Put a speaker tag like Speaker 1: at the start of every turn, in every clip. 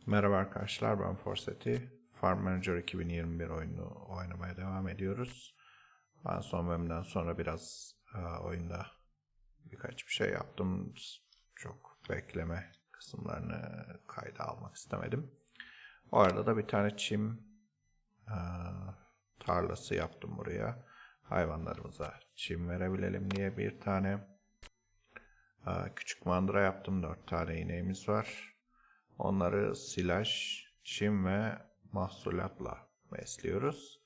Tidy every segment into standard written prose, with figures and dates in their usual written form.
Speaker 1: Merhaba arkadaşlar, ben Forseti. Farm Manager 2021 oyunu oynamaya devam ediyoruz. Ben son bölümden sonra biraz oyunda birkaç bir şey yaptım. Çok bekleme kısımlarını kayda almak istemedim. O arada da bir tane çim tarlası yaptım buraya. Hayvanlarımıza çim verebilelim diye bir tane küçük mandıra yaptım. 4 tane ineğimiz var. Onları silaj, çim ve mahsulatla besliyoruz.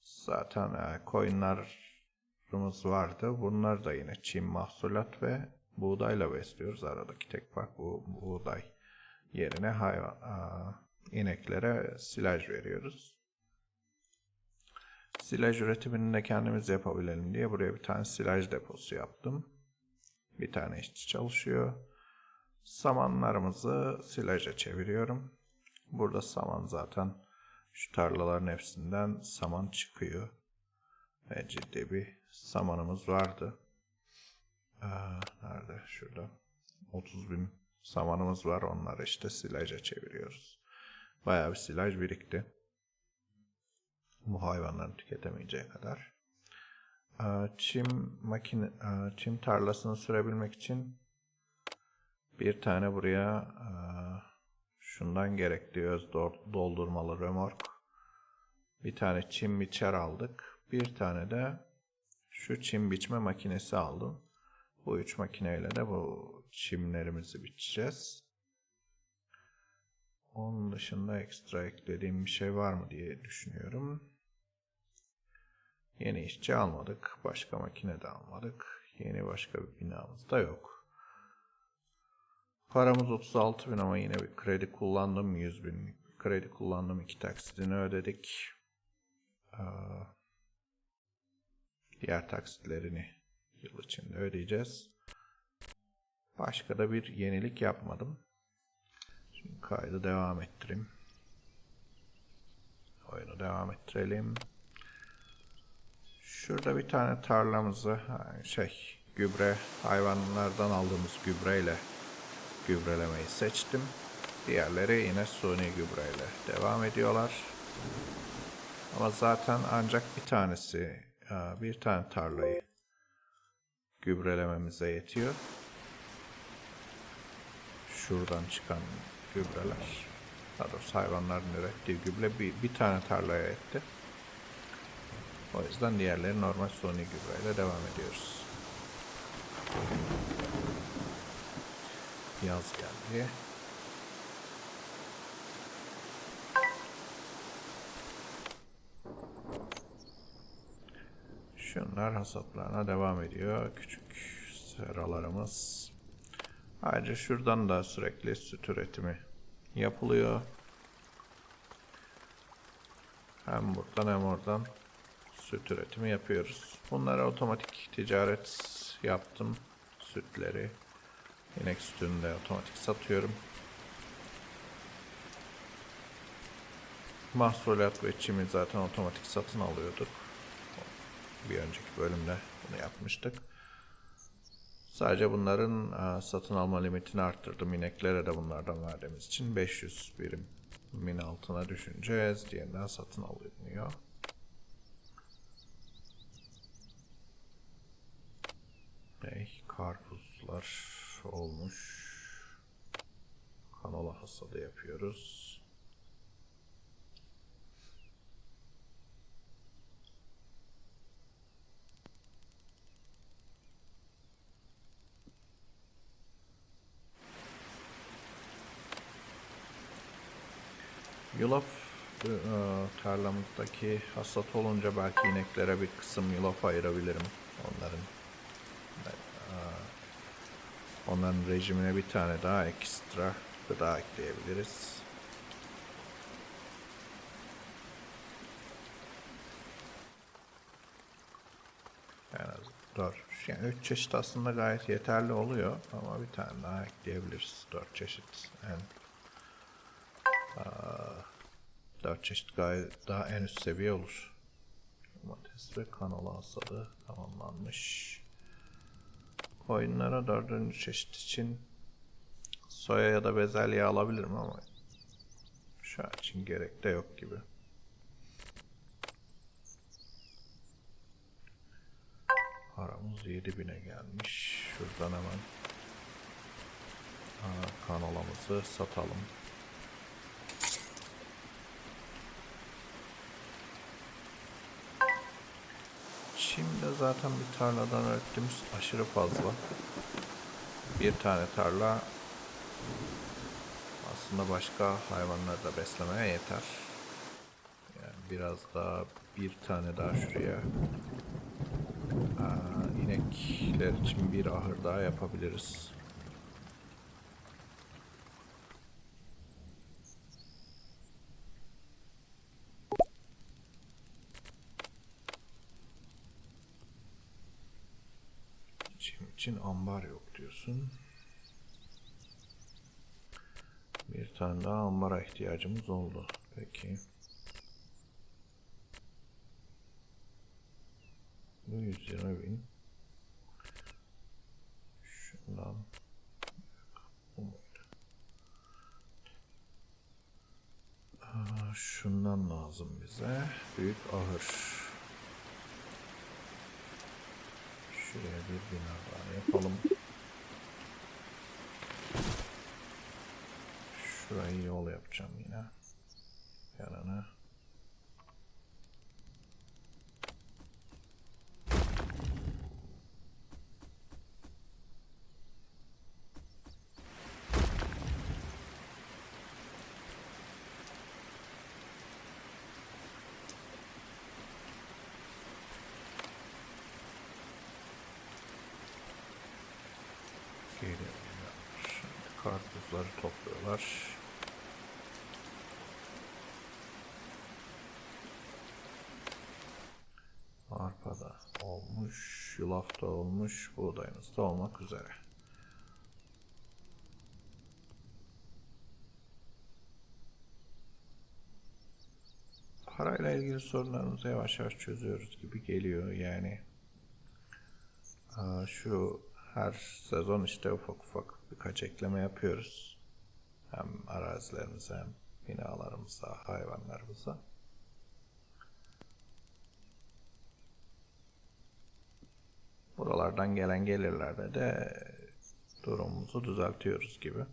Speaker 1: Zaten koyunlarımız vardı. Bunlar da yine çim, mahsulat ve buğdayla besliyoruz. Aradaki tek fark bu buğday yerine ineklere silaj veriyoruz. Silaj üretimini de kendimiz yapabilelim diye buraya bir tane silaj deposu yaptım. Bir tane işçi çalışıyor. Samanlarımızı silaja çeviriyorum. Burada saman zaten şu tarlaların hepsinden saman çıkıyor. Ve ciddi bir samanımız vardı. Nerede? Şurada. 30.000 samanımız var. Onları işte silaja çeviriyoruz. Bayağı bir silaj birikti. Bu hayvanların tüketemeyeceği kadar. Çim tarlasını sürebilmek için bir tane buraya şundan gerekli öz doldurmalı römork. Bir tane çim biçer aldık. Bir tane de şu çim biçme makinesi aldım. Bu 3 makineyle de bu çimlerimizi biçeceğiz. Onun dışında ekstra eklediğim bir şey var mı diye düşünüyorum. Yeni işçi almadık. Başka makine de almadık. Yeni başka bir binamız da yok. Paramız 36.000 ama yine bir kredi kullandım. 100.000 kredi kullandım. 2 taksidini ödedik. Diğer taksitlerini yıl içinde ödeyeceğiz. Başka da bir yenilik yapmadım. Şimdi kaydı devam ettireyim. Oyunu devam ettirelim. Şurada bir tane tarlamızı gübre, hayvanlardan aldığımız gübreyle gübrelemeyi seçtim. Diğerleri yine suni gübreyle devam ediyorlar. Ama zaten ancak bir tane tarlayı gübrelememize yetiyor. Şuradan çıkan gübreler, daha doğrusu hayvanların ürettiği gübre bir tane tarlaya yetti. O yüzden diğerleri normal suni gübreyle devam ediyoruz. Yaz geldi. Şunlar hasatlarına devam ediyor. Küçük seralarımız. Ayrıca şuradan da sürekli süt üretimi yapılıyor. Hem buradan hem oradan süt üretimi yapıyoruz. Bunları otomatik ticaret yaptım. Sütleri. İnek sütünü de otomatik satıyorum. Mahsulat ve çimi zaten otomatik satın alıyorduk. Bir önceki bölümde bunu yapmıştık. Sadece bunların satın alma limitini arttırdım. İneklere de bunlardan verdiğimiz için 500 birimin altına düşünce diğerinden satın alınıyor. Karpuzlar olmuş. Kanola hasadı yapıyoruz. Yulaf tarlamızdaki hasat olunca belki ineklere bir kısım yulaf ayırabilirim. Onların rejimine bir tane daha ekstra gıda ekleyebiliriz. Yani 3 çeşit aslında gayet yeterli oluyor ama bir tane daha ekleyebiliriz. 4 çeşit 4 çeşit gayet daha en üst seviye olur. Domates ve kanola hasadı tamamlanmış. Koyunlara 4. çeşit için soya ya da bezelye alabilirim ama şu an için gerek de yok gibi. Paramız 7000'e gelmiş. Şuradan hemen kanolamızı satalım. Şimdi zaten bir tarladan ürettiğimiz aşırı fazla. Bir tane tarla aslında başka hayvanları da beslemeye yeter. Yani biraz daha bir tane daha şuraya inekler için bir ahır daha yapabiliriz. Çim için ambar yok diyorsun. Bir tane daha ambara ihtiyacımız oldu. Peki. Bu 120.000. Şundan. Bu muydu? Şundan lazım bize. Büyük ahır. Şuraya bir bina daha yapalım. Şurayı yol yapacağım yine. Yanına. Geliyorlar. Şimdi karpuzları topluyorlar. Arpa da olmuş, yulaf da olmuş, buğdayımız da olmak üzere. Parayla ilgili sorunlarımızı yavaş yavaş çözüyoruz gibi geliyor yani. Şu her sezon işte ufak ufak birkaç ekleme yapıyoruz. Hem arazilerimize hem binalarımıza, hayvanlarımıza. Buralardan gelen gelirlerle de durumumuzu düzeltiyoruz gibi.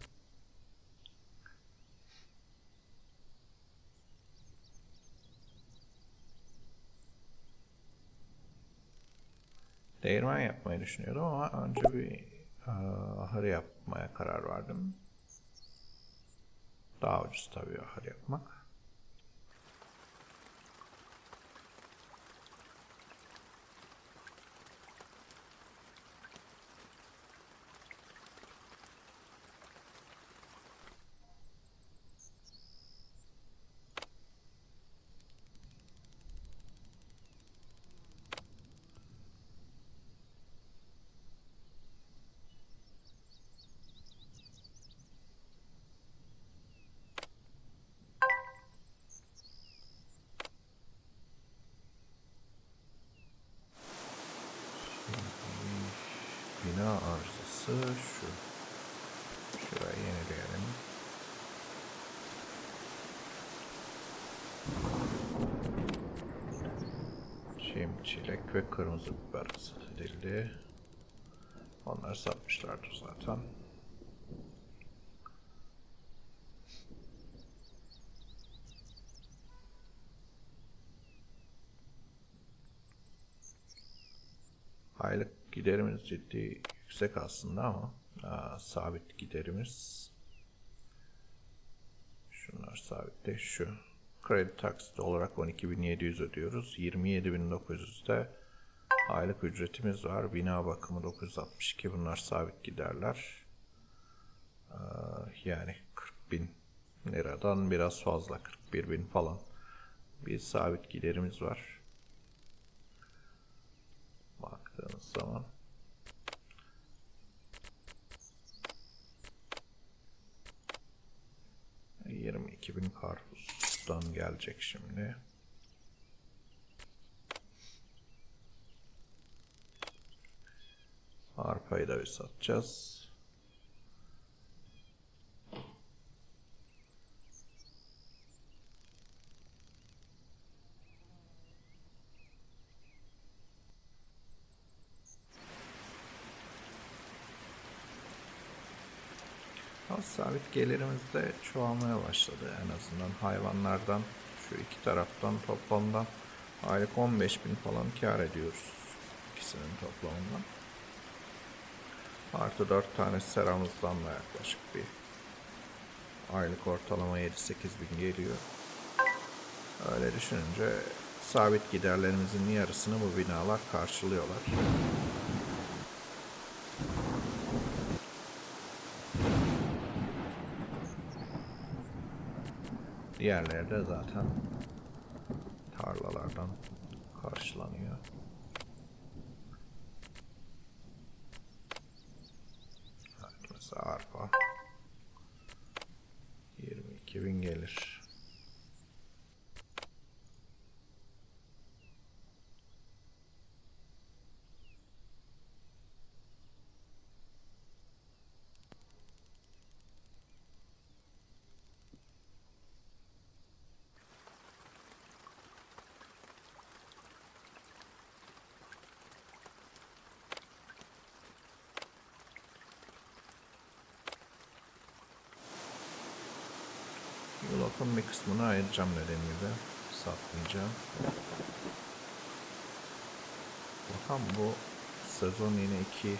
Speaker 1: Değirmen yapmayı düşünüyordum ama önce bir ahır yapmaya karar verdim. Daha ucuz tabii ahır yapmak. Bina arızası şu. Şurayı yenileyelim. Çim, çilek ve kırmızı biber hasat edildi. Onları satmışlardır zaten. Aylık giderimiz ciddi yüksek aslında ama sabit giderimiz. Şunlar sabit de şu. Kredi taksiti olarak 12.700 ödüyoruz. 27.900'de aylık ücretimiz var. Bina bakımı 962. Bunlar sabit giderler. Yani 40.000 liradan biraz fazla. 41.000 falan. Bir sabit giderimiz var. Baktığınız zaman. $22.000 karpuzdan gelecek şimdi. Arpayı da bir satacağız. sabit gelirimiz de çoğalmaya başladı. En azından hayvanlardan şu iki taraftan toplamda aylık 15.000 falan kar ediyoruz. İkisinin toplamından. Artı 4 tane seramızdan da yaklaşık bir aylık ortalama 7-8 bin geliyor. Öyle düşününce sabit giderlerimizin yarısını bu binalar karşılıyorlar. Diğerleri de zaten tarlalardan karşılanıyor. Evet, mesela arpa 22.000 gelir. Yulafın bir kısmını ayıracağım dediğim gibi. Satmayacağım. Bakalım bu sezon yine 2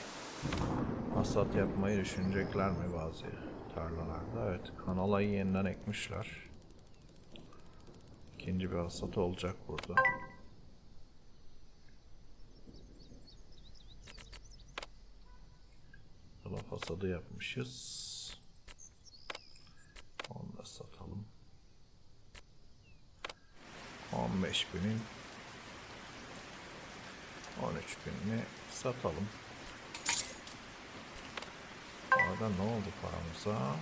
Speaker 1: hasat yapmayı düşünecekler mi bazı tarlalarda? Evet, kanalayı yeniden ekmişler. İkinci bir hasat olacak burada. Yulaf hasadı yapmışız. Onu da satalım. 15.000'in 13.000'ini satalım. Arada ne oldu paramıza?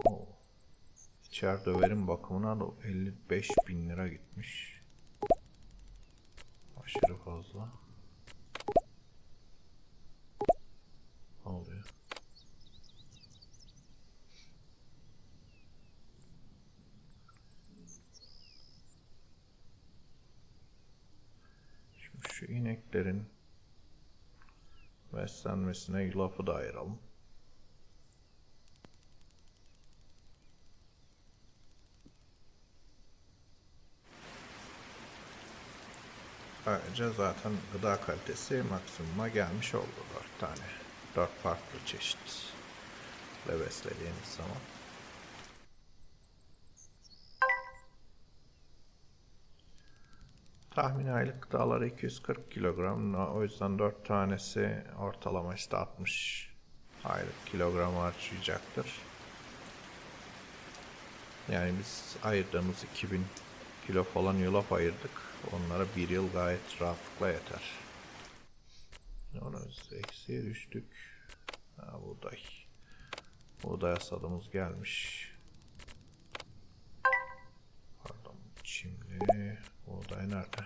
Speaker 1: Oo. İçer döverin bakımına da 55.000 lira gitmiş. Aşırı fazla. Ne oluyor? Şimdi şu ineklerin beslenmesine yulafı da ayıralım. Ayrıca zaten gıda kalitesi maksimuma gelmiş oldu. 4 tane. 4 farklı çeşitle beslediğimiz zaman. Tahmini aylık gıdaları 240 kilogram. O yüzden 4 tanesi ortalama işte 60 aylık kilogram harcayacaktır. Yani biz ayırdığımız 2000 kilo falan yulaf ayırdık. Onlara bir yıl gayet rahatlıkla yeter. Ona eksiye düştük. Buğday. Buğday hasadımız gelmiş. Pardon, çimli. Buğday nerede?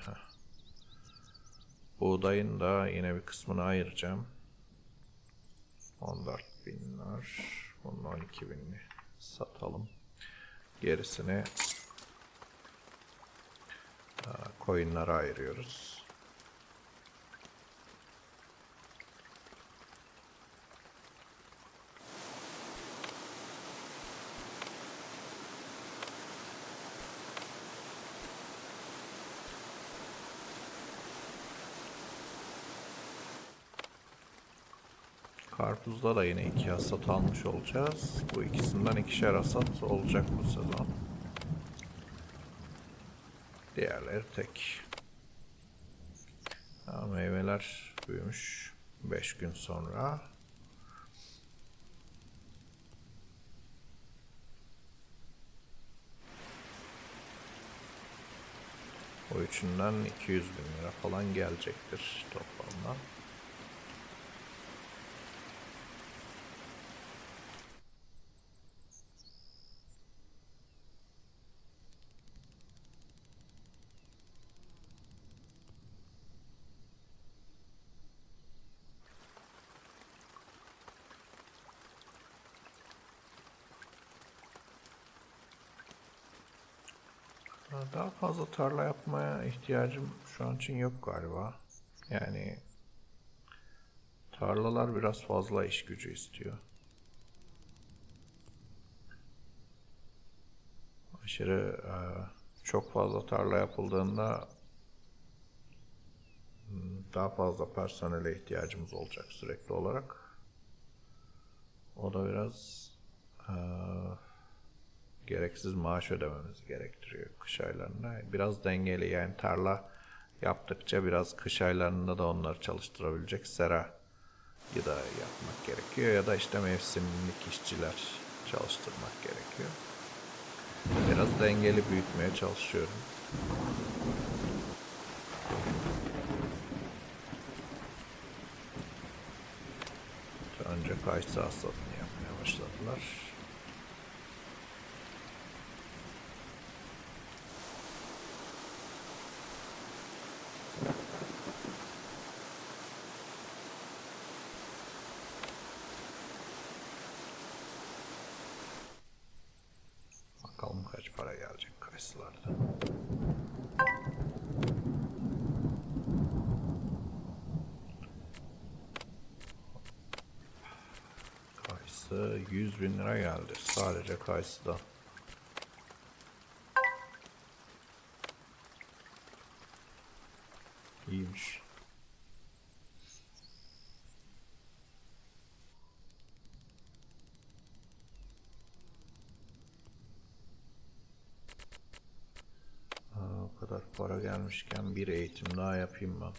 Speaker 1: Buğdayın da yine bir kısmını ayıracağım. 14.000'ler. Bunun 12.000'ini satalım. Gerisini koyunlara ayırıyoruz. Karpuzda da yine 2 hasat almış olacağız. Bu ikisinden 2'şer hasat olacak bu sezon. Diğerleri tek. Meyveler büyümüş 5 gün sonra. O üçünden 200.000 lira falan gelecektir toplamda. Daha fazla tarla yapmaya ihtiyacım şu an için yok galiba. Yani tarlalar biraz fazla iş gücü istiyor. aşırı çok fazla tarla yapıldığında daha fazla personele ihtiyacımız olacak sürekli olarak. O da biraz gereksiz maaş ödememizi gerektiriyor kış aylarında. Biraz dengeli, yani tarla yaptıkça biraz kış aylarında da onları çalıştırabilecek serayı da yapmak gerekiyor ya da işte mevsimlik işçiler çalıştırmak gerekiyor. Biraz dengeli büyütmeye çalışıyorum. Önce kayısı hasatını yapmaya başladılar. Bakalım kaç para gelecek kayısılardan. Kayısı 100.000 lira geldi sadece kayısıdan. İyiymiş. O kadar para gelmişken bir eğitim daha yapayım ben.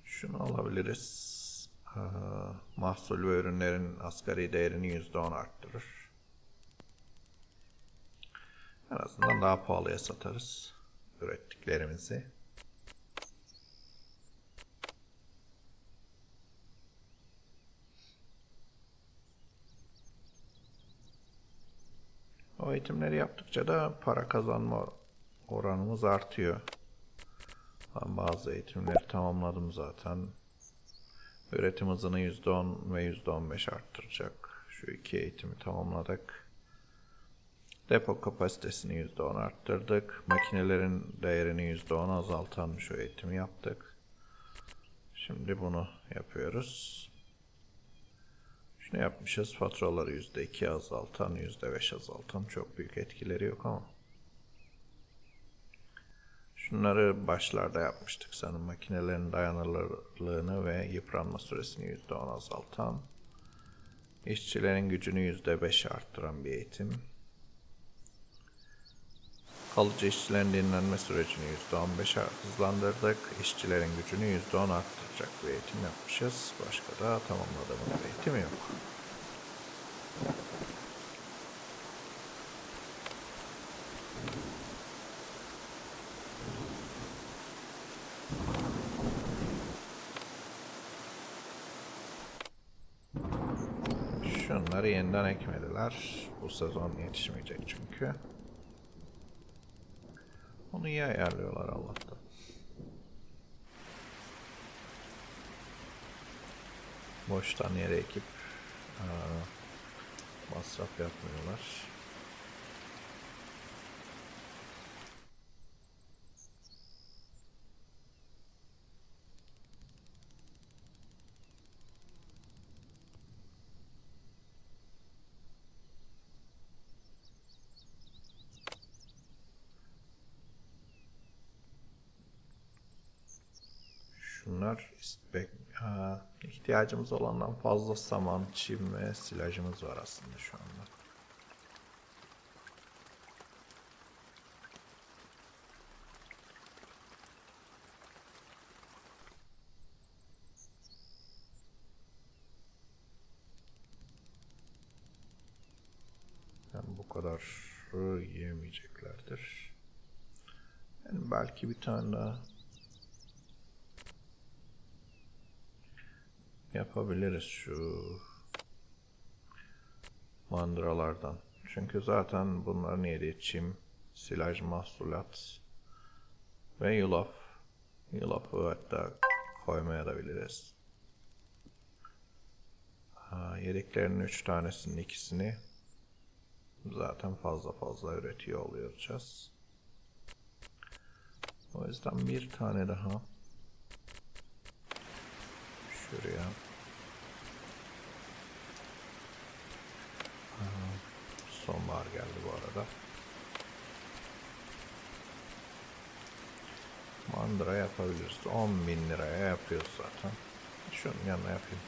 Speaker 1: Şunu alabiliriz. Mahsul ve ürünlerin asgari değerini %10 arttırır. En azından daha pahalıya satarız ürettiklerimizi. O eğitimleri yaptıkça da para kazanma oranımız artıyor. Ben bazı eğitimleri tamamladım zaten. Üretim hızını %10 ve %15 arttıracak. Şu iki eğitimi tamamladık. Depo kapasitesini %10 arttırdık. Makinelerin değerini %10 azaltan şu eğitimi yaptık. Şimdi bunu yapıyoruz. Şunu yapmışız. Faturaları %2 azaltan, %5 azaltan, çok büyük etkileri yok ama. Şunları başlarda yapmıştık sanırım. Makinelerin dayanıklılığını ve yıpranma süresini %10 azaltan, işçilerin gücünü %5 arttıran bir eğitim. Kalıcı işçilerin dinlenme sürecini %15 hızlandırdık. İşçilerin gücünü %10 arttıracak bir eğitim yapmışız. Başka da tamamladığımız eğitim yok. Şunları yeniden ekmediler. Bu sezon yetişmeyecek çünkü. Onu iyi ayarlıyorlar Allah'tan. Boştan yere ekip masraf yapmıyorlar. Şunlar ihtiyacımız olandan fazla saman, çim ve silajımız var aslında şu anda. Yani bu kadar yiyemeyeceklerdir. Yani belki bir tane daha yapabiliriz şu mandıralardan. Çünkü zaten bunların yediği çim, silaj, mahsulat ve yulaf. Yulafı hatta koymaya da biliriz. Yediklerinin 3 tanesinin ikisini zaten fazla üretiyor olacağız. O yüzden bir tane daha şuraya mandıra yapabiliriz. 10.000 liraya yapıyoruz zaten. Şunun yanına yapayım.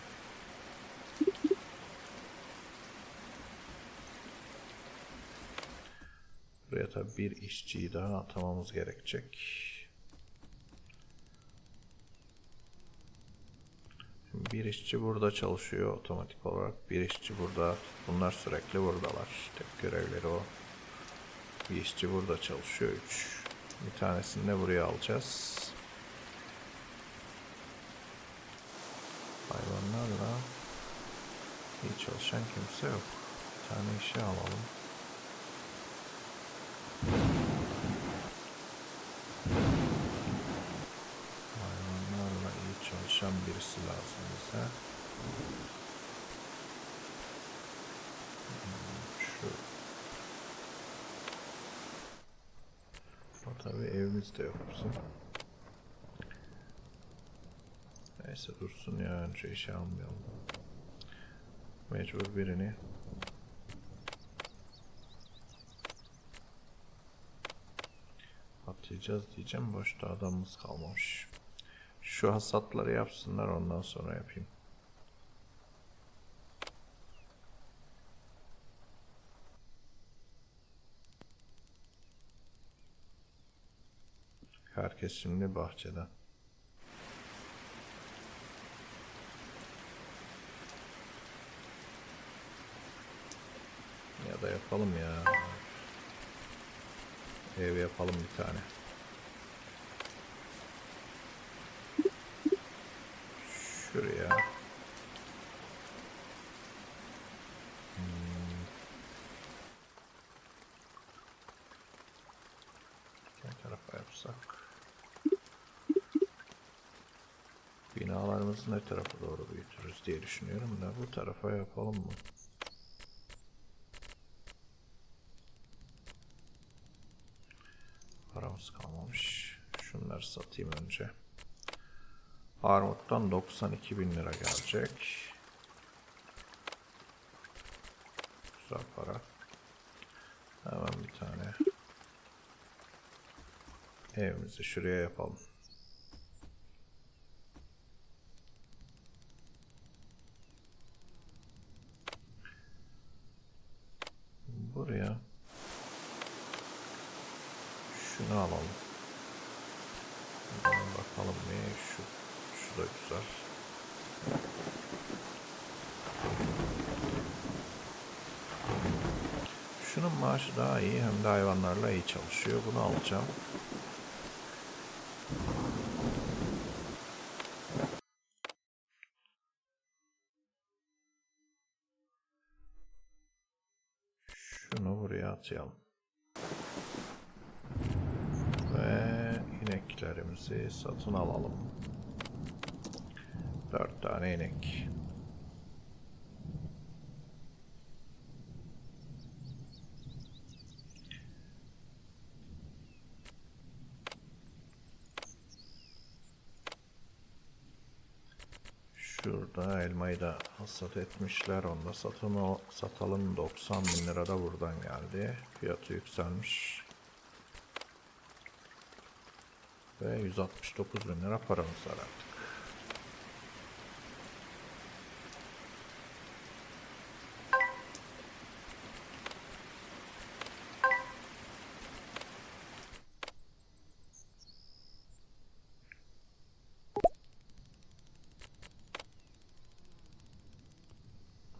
Speaker 1: Buraya tabi bir işçiyi daha atamamız gerekecek. Şimdi bir işçi burada çalışıyor otomatik olarak. Bir işçi burada. Bunlar sürekli buradalar. Tek görevleri o. Bir işçi burada çalışıyor. 3. Bir tanesini de buraya alacağız. Hayvanlarla iyi çalışan kimse yok. Bir tane işe alalım. Hayvanlarla iyi çalışan birisi lazım bize. Şu. Ama tabii evimiz de yok bizim. Neyse dursun ya, önce işe almayalım. Mecbur birini atlayacağız diyeceğim. Boşta adamımız kalmamış. Şu hasatları yapsınlar, ondan sonra yapayım. Herkes şimdi bahçede. Ya da yapalım ya. Ev yapalım bir tane. Şuraya. Ne tarafa yapsak? Binalarımızı ne tarafa doğru büyütürüz diye düşünüyorum da bu tarafa yapalım mı? Paramız kalmamış. Şunları satayım önce. Armut'tan 92.000 lira gelecek. Güzel para. Hemen bir tane evimizi şuraya yapalım. Buraya şunu alalım. Bakalım ne şu. Şu da güzel. Şunun maaşı daha iyi, hem de hayvanlarla iyi çalışıyor. Bunu alacağım. Şunu buraya atayalım. Ve ineklerimizi satın alalım. 4 tane inek. Şurada elmayı da hasat etmişler. Onu da satalım. 90.000 lira da buradan geldi. Fiyatı yükselmiş. Ve 169.000 lira paramız var artık.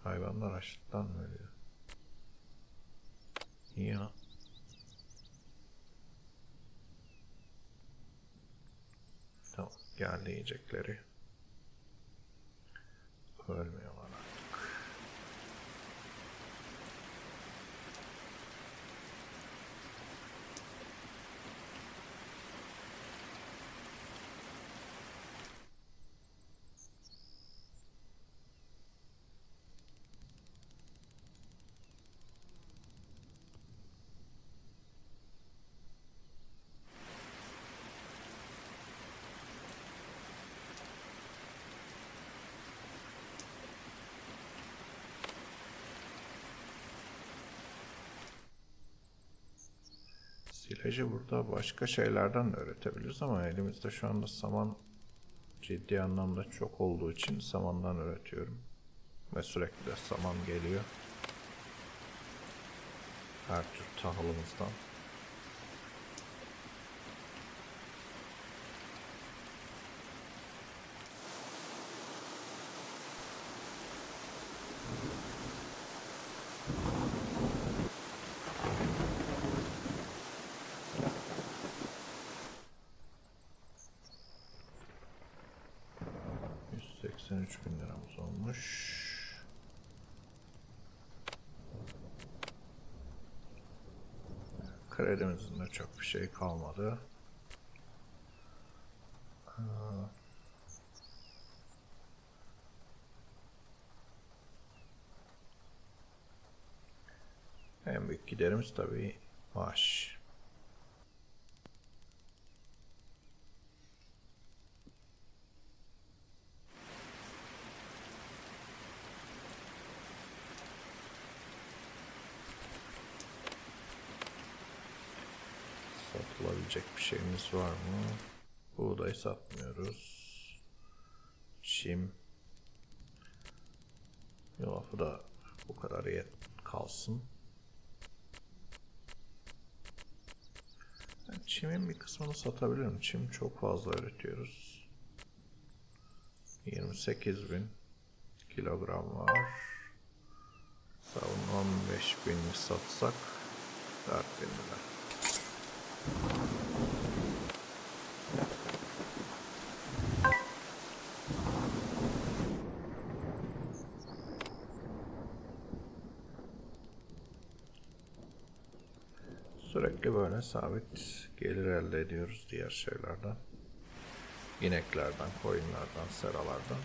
Speaker 1: Hayvanlar açlıktan mı ölüyor? İyi ha. Tamam, geldi yiyecekleri. Ölmüyorlar artık. Silajı burada başka şeylerden de üretebiliriz ama elimizde şu anda saman ciddi anlamda çok olduğu için samandan üretiyorum. Ve sürekli de saman geliyor. Her tür tahılımızdan. $183.000 liramız olmuş. Kredimizin de çok bir şey kalmadı. En büyük giderimiz tabii maaş. Satılabilecek bir şeyimiz var mı? Buğday satmıyoruz. Çim. Yulafı da bu kadar kalsın. Ben çimin bir kısmını satabilirim. Çim çok fazla üretiyoruz. 28.000 kilogram var. Savun 15.000'i satsak 4.000 lira. Sürekli böyle sabit gelir elde ediyoruz diğer şeylerden. İneklerden, koyunlardan, seralardan.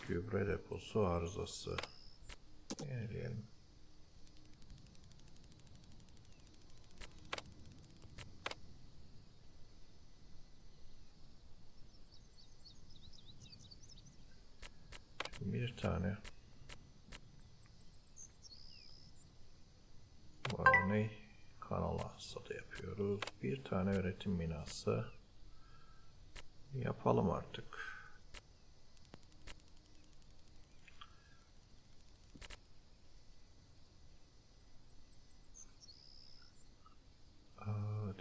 Speaker 1: Gübre deposu arızası. Yenileyelim. Bir tane ne kanal hasadı yapıyoruz. Bir tane üretim binası yapalım artık.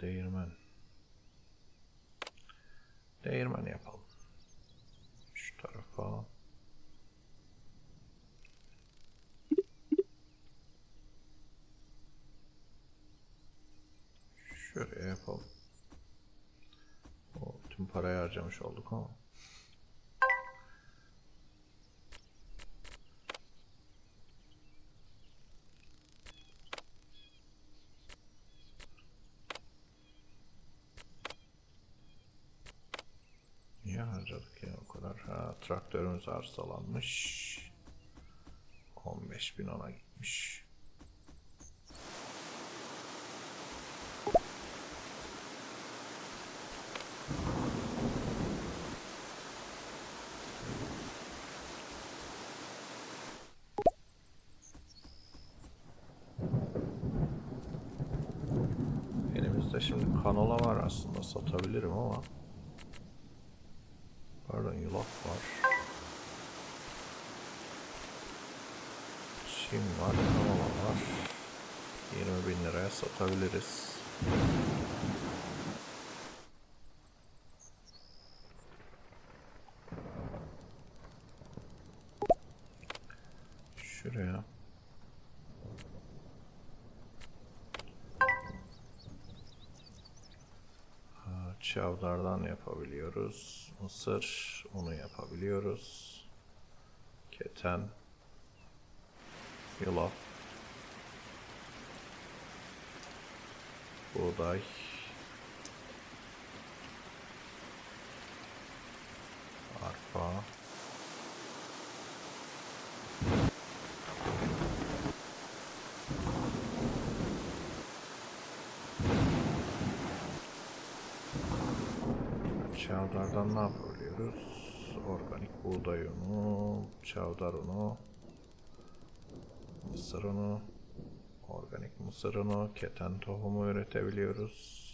Speaker 1: Değirmen. Değirmen yapalım. Şu tarafa. Şöyle yapalım. Tüm parayı harcamış olduk ama. Niye harcadık ya o kadar? Ha, traktörümüz arızalanmış. 15.000 ona gitmiş. Elimizde şimdi kanola var, aslında satabilirim ama. Pardon, yulaf var. Çim var, kanola var. 20.000 liraya satabiliriz. Şuraya. Çavdardan yapabiliyoruz. Mısır unu yapabiliyoruz. Keten. Yulaf. Buğday. Arpa. Çavdardan ne yapabiliyoruz? Organik buğday unu, çavdar unu, mısır unu, organik mısır unu, keten tohumu üretebiliyoruz.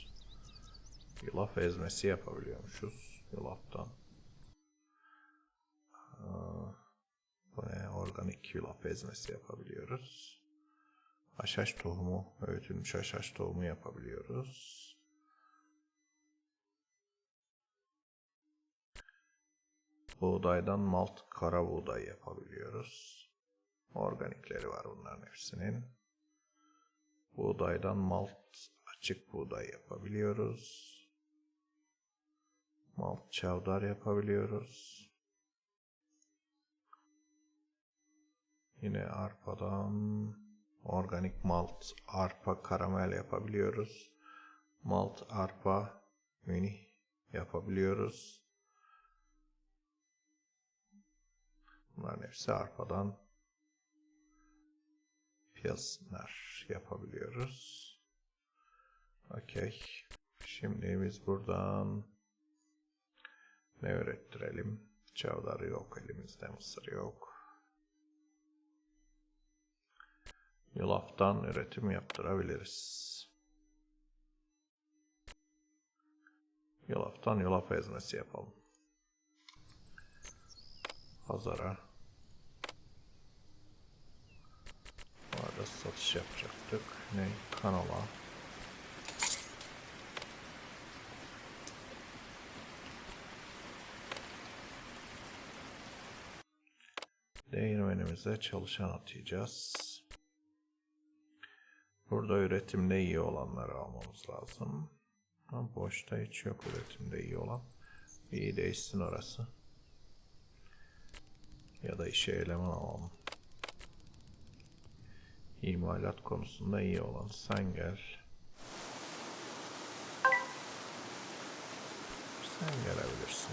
Speaker 1: Yulaf ezmesi yapabiliyormuşuz yulaftan. Organik yulaf ezmesi yapabiliyoruz. Haşhaş tohumu, öğütülmüş haşhaş tohumu yapabiliyoruz. Buğdaydan malt kara buğday yapabiliyoruz. Organikleri var bunların hepsinin. Buğdaydan malt açık buğday yapabiliyoruz. Malt çavdar yapabiliyoruz. Yine arpadan organik malt arpa karamel yapabiliyoruz. Malt arpa münih yapabiliyoruz. Bunların hepsi arpadan pilsner yapabiliyoruz. Okey. Şimdi biz buradan ne ürettirelim? Çavdar yok elimizde, mısır yok. Yulaftan üretim yaptırabiliriz. Yulaftan yulaf ezmesi yapalım. Pazara. Bu arada satış yapacaktık. Ne? Kanola. Değirmenimize çalışan atayacağız. Burada üretimde iyi olanları almamız lazım. Ama boşta hiç yok üretimde iyi olan. İyi değişsin orası. Ya da işe eleman alalım. İmalat konusunda iyi olan sen gel. Sen gelebilirsin.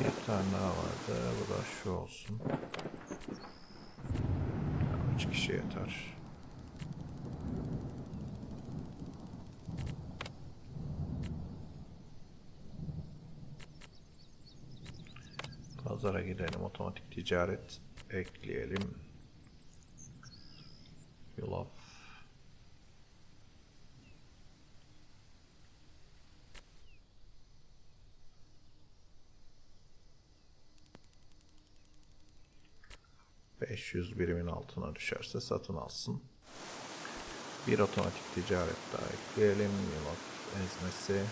Speaker 1: Bir tane daha vardı. Bu da şu olsun. 3 kişi yeter. Pazara gidelim. Otomatik ticaret ekleyelim. Yulaf. $500 birimin altına düşerse satın alsın. Bir otomatik ticaret daha ekleyelim. Yulaf ezmesi.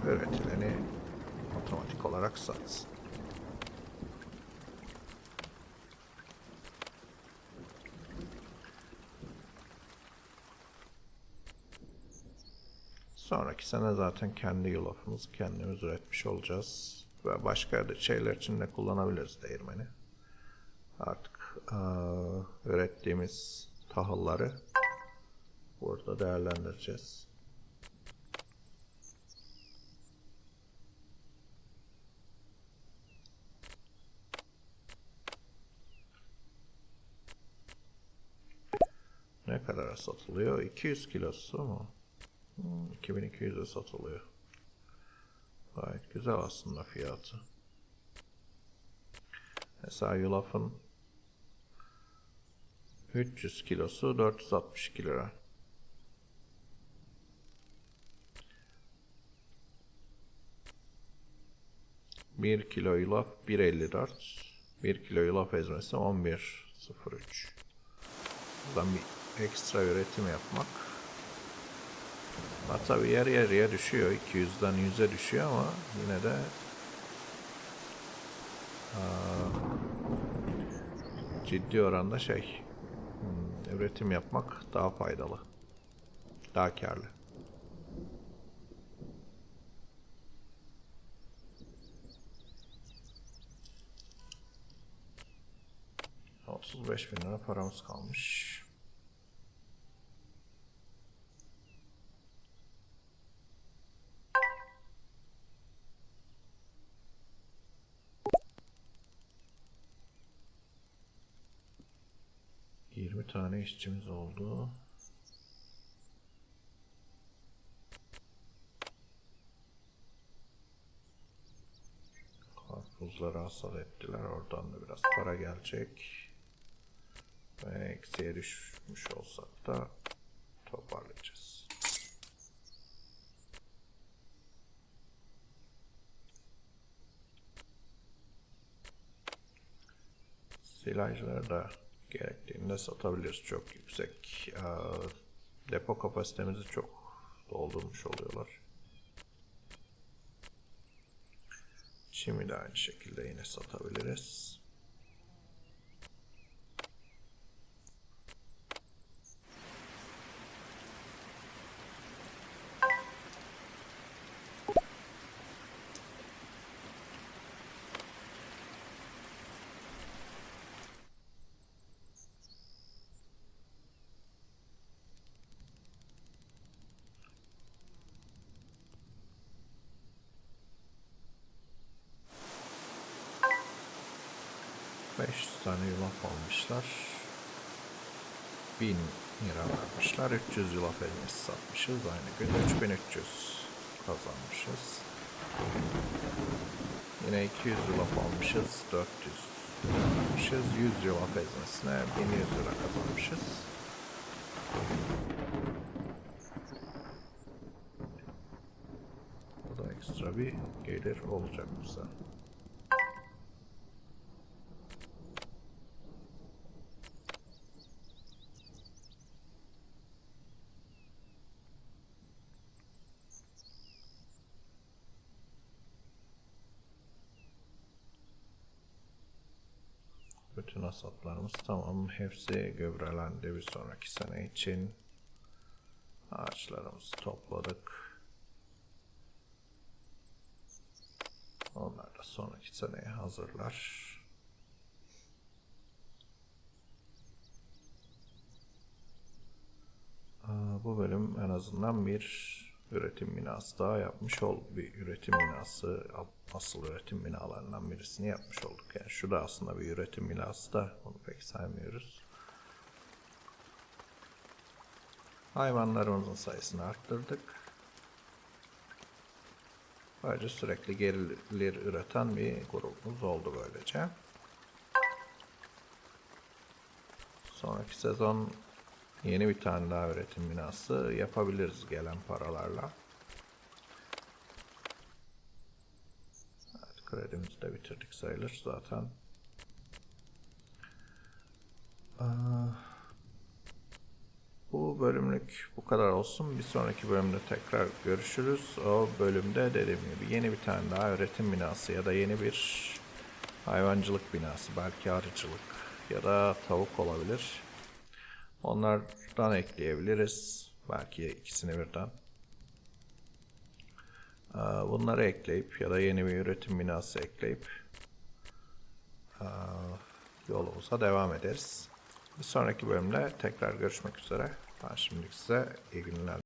Speaker 1: Üretileni otomatik olarak satsın. Sonraki sene zaten kendi yulafımızı kendimiz üretmiş olacağız. Ve başka şeyler için de kullanabiliriz değirmeni. Artık ürettiğimiz tahılları burada değerlendireceğiz. Ne kadara satılıyor? 200 kilosu mu? 2200'e satılıyor. Gayet güzel aslında fiyatı. Mesela yulafın 300 kilosu 462 lira. Bir kilo yulaf 1.54. 1 kilo yulaf ezmesi 11.03. Buradan bir ekstra üretim yapmak. Tabii yarı yarıya düşüyor. 200'den 100'e düşüyor ama yine de ciddi oranda üretim yapmak daha faydalı. Daha karlı. $35.000 lira paramız kalmış. tane işçimiz oldu. Karpuzları hasat ettiler. Oradan da biraz para gelecek. Ve eksiye düşmüş olsak da toparlayacağız. Silajları da gerektiğinde satabiliriz. Çok yüksek depo kapasitemizi çok doldurmuş oluyorlar. Çimi de aynı şekilde yine satabiliriz. $500 tane yulaf almışlar. 1000 lira vermişler. 300 yulaf elması satmışız. Aynı gün 3300 kazanmışız. Yine 200 yulaf almışız. 400 vermişiz. 100 yulaf ezmesine 1100 lira kazanmışız. Bu da ekstra bir gelir olacak bize. Bütün hasatlarımız tamam. Hepsi gübrelendi bir sonraki sene için. Ağaçlarımızı topladık. Onlar da sonraki seneye hazırlar. Bu bölüm en azından bir üretim binası daha yapmış olduk. Bir üretim binası, asıl üretim binalarından birisini yapmış olduk. Yani şu da aslında bir üretim binası da onu pek saymıyoruz. Hayvanlarımızın sayısını arttırdık. Böylece sürekli gelir üreten bir grubumuz oldu böylece. Sonraki sezon yeni bir tane daha üretim binası yapabiliriz gelen paralarla. Evet, kredimizi de bitirdik sayılır zaten. Bu bölümlük bu kadar olsun. Bir sonraki bölümde tekrar görüşürüz. O bölümde dediğim gibi yeni bir tane daha üretim binası ya da yeni bir hayvancılık binası, belki arıcılık ya da tavuk olabilir. Onlardan ekleyebiliriz. Belki ikisini birden. Bunları ekleyip ya da yeni bir üretim binası ekleyip yolumuza devam ederiz. Bir sonraki bölümde tekrar görüşmek üzere. Ben şimdilik size iyi günler.